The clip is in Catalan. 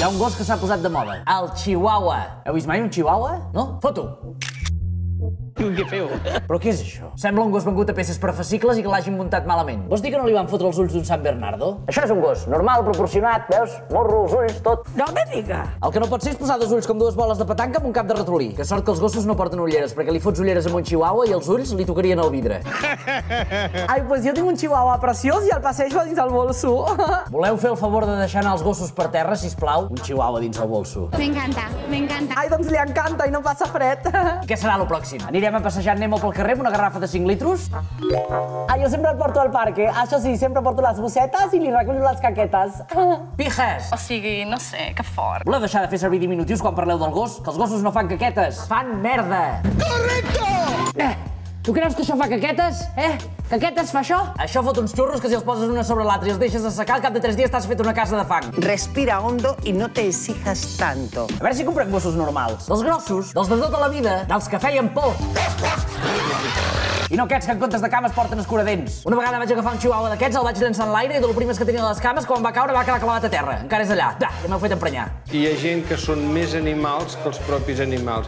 Hi ha un gos que s'ha posat de moda. El chihuahua. Heu vist mai un chihuahua? No? Foto. Què feu? Però què és això? Sembla un gos vengut a peces per fascicles i que l'hagin muntat malament. Vols dir que no li van fotre els ulls d'un San Bernardo? Això és un gos, normal, proporcionat, veus? Morro, els ulls, tot. No me diga. El que no pot ser és posar dos ulls com dues boles de petanca amb un cap de ratolí. Que sort que els gossos no porten ulleres, perquè li fots ulleres amb un chihuahua i els ulls li tocarien el vidre. Ai, pues jo tinc un chihuahua preciós i el passejo dins el bolso. Voleu fer el favor de deixar anar els gossos per terra, sisplau? Un chihuahua dins el bolso. Me encanta, me encanta. Ai, doncs li encanta i no passa fred. I què serà lo pròxim? Anirem a passejar Nemo pel carrer amb una garrafa de 5 litros? Ai, jo sempre el porto al parque. Això sí, sempre porto les bossetes i li recullo les caquetes. Pijes! O sigui, no sé, que fort. Voleu deixar de fer servir diminutius quan parleu del gos? Que els gossos no fan caquetes, fan merda! Correcte! Tu creus que això fa caquetes? Caquetes fa això? Això fot uns xurros que si els poses una sobre l'altra i els deixes assecar, al cap de 3 dies t'has fet una casa de fang. Respira hondo y no te exijas tanto. A veure si comprem gossos normals. Dels grossos, dels de tota la vida, dels que feien por. I no aquests que en comptes de cames porten escuradents. Una vegada vaig agafar un chihuahua d'aquests, el vaig llançar en l'aire i de lo primes que tenia a les cames, quan va caure va quedar clavat a terra. Encara és allà. Ja m'heu fet emprenyar. Hi ha gent que són més animals que els propis animals.